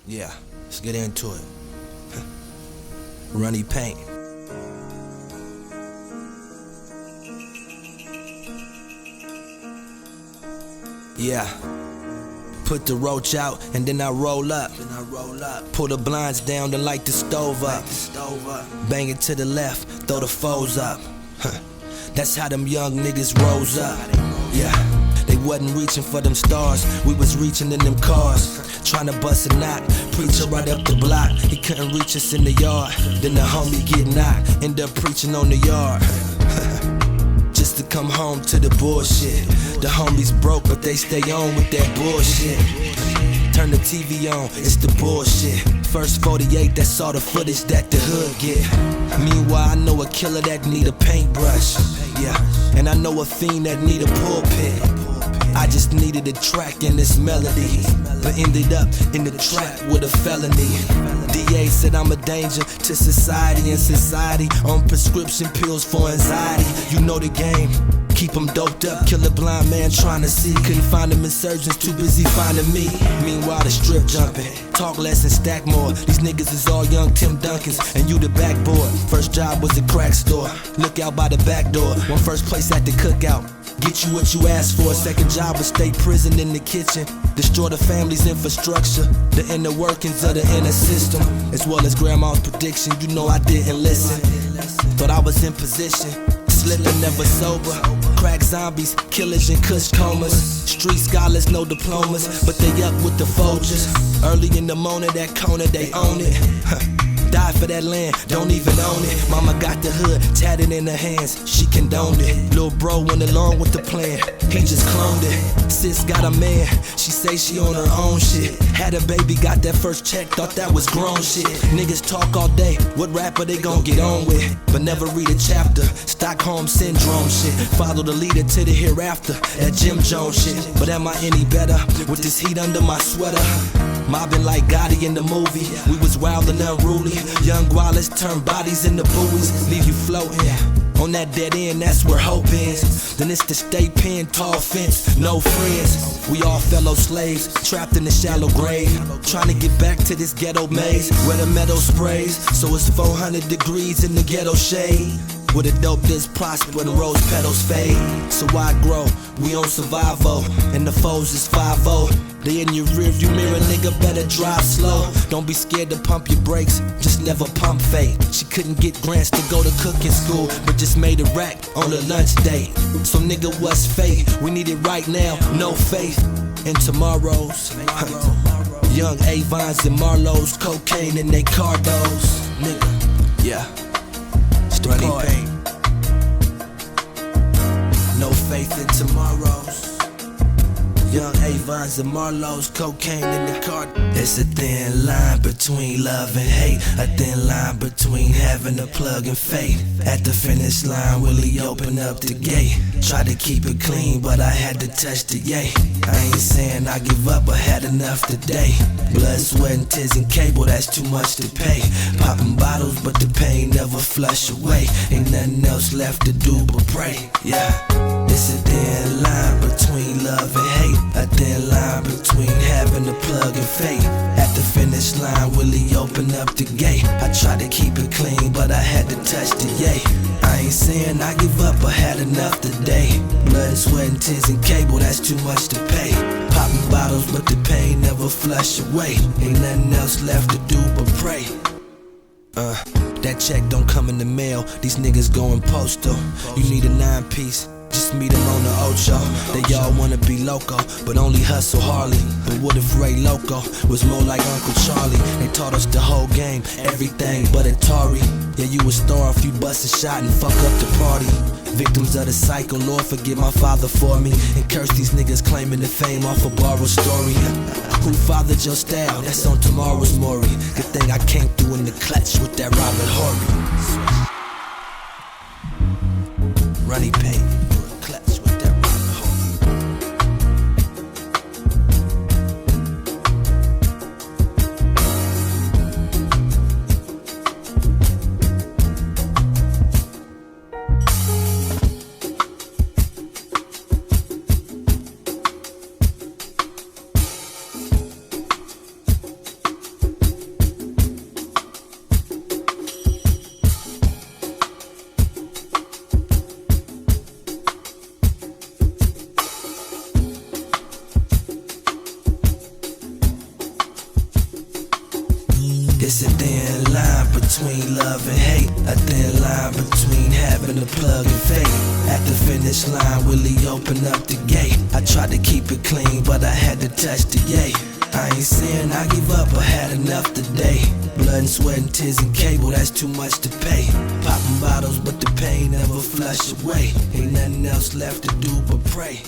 Yeah, let's get into it. Runny paint. Yeah. Put the roach out and then I roll up. Pull the blinds down and light the stove up. Bang it to the left, throw the foes up. That's how them young niggas rose up. Yeah. They wasn't reaching for them stars, we was reaching in them cars. Tryna bust a knot, preacher right up the block. He couldn't reach us in the yard. Then the homie get knocked, end up preaching on the yard. Just to come home to the bullshit. The homies broke, but they stay on with that bullshit. Turn the TV on, it's the bullshit. First 48, that's all the footage that the hood get. Meanwhile, I know a killer that need a paintbrush. Yeah, and I know a fiend that need a pulpit. I just needed a track in this melody, but ended up in the trap with a felony. DA said I'm a danger to society, and society on prescription pills for anxiety. You know the game, keep them doped up, kill a blind man trying to see. Couldn't find them insurgents, too busy finding me. Meanwhile the strip jumping, talk less and stack more. These niggas is all young Tim Duncans, and you the backboard. First job was a crack store, look out by the back door. One first place at the cookout, get you what you asked for. Second job was state prison in the kitchen, destroy the family's infrastructure, the inner workings of the inner system, as well as grandma's prediction. You know I didn't listen, thought I was in position, slipping never sober. Crack zombies, killers and kush comas. Street scholars, no diplomas, but they up with the Folgers. Early in the morning, that corner, they own it. Die for that land, don't even own it. Mama got the hood tatted in her hands, she condoned it. Lil' bro went along with the plan, he just cloned it. Sis got a man, she say she on her own shit. Had a baby, got that first check, thought that was grown shit. Niggas talk all day, what rapper they gon' get on with? But never read a chapter, Stockholm Syndrome shit. Follow the leader to the hereafter, that Jim Jones shit. But am I any better with this heat under my sweater? Mobbing like Gotti in the movie, we was wild and unruly. Young Wallace turn bodies into buoys, leave you floating. On that dead end, that's where hope is. Then it's the state pen, tall fence, no friends. We all fellow slaves, trapped in a shallow grave. Trying to get back to this ghetto maze, where the meadow sprays. So it's 400 degrees in the ghetto shade. With a dope this prosper and rose petals fade. So I grow, we on survival, and the foes is 5-0. They in your rearview mirror, nigga, better drive slow. Don't be scared to pump your brakes, just never pump fake. She couldn't get grants to go to cooking school, but just made a rack on a lunch date. So nigga, what's fate? We need it right now, no faith in tomorrows. Young Avons and Marlows, cocaine in they cardos. Nigga, yeah. Runny paint. No faith in tomorrows. Young Avons and Marlows, cocaine in the car. It's a thin line between love and hate, a thin line between having a plug and faith. At the finish line, will he open up the gate? Tried to keep it clean, but I had to touch the yay. I ain't saying I give up, I had enough today. Blood, sweat, and tears and cable, that's too much to pay. Popping bottles, but the pain never flush away. Ain't nothing else left to do but pray, yeah. It's a thin line between love and hate, a thin line between having a plug and faith. At the finish line, will he open up the gate? I tried to keep it clean, but I had to touch the yay. I ain't saying I give up, I had enough today. Blood, sweat, and tears and cable, that's too much to pay. Popping bottles, but the pain never flush away. Ain't nothing else left to do but pray. That check don't come in the mail, these niggas going postal. You need a 9-piece, just meet them on the Ocho. They all wanna be loco, but only hustle Harley. But what if Ray Loco was more like Uncle Charlie? They taught us the whole game, everything but Atari. Yeah, you a star if you bust a shot and fuck up the party. Victims of the cycle, Lord forgive my father for me. And curse these niggas claiming the fame off a borrowed story. Who fathered your style? That's on tomorrow's Maury. Good thing I came through in the clutch with that Robert Horry. Runny paint. It's a thin line between love and hate, a thin line between having a plug and fate. At the finish line, Willie opened up the gate. I tried to keep it clean, but I had to touch the yay. I ain't saying I give up, I had enough today. Blood and sweat and tears and cable, that's too much to pay. Popping bottles, but the pain never flush away. Ain't nothing else left to do but pray.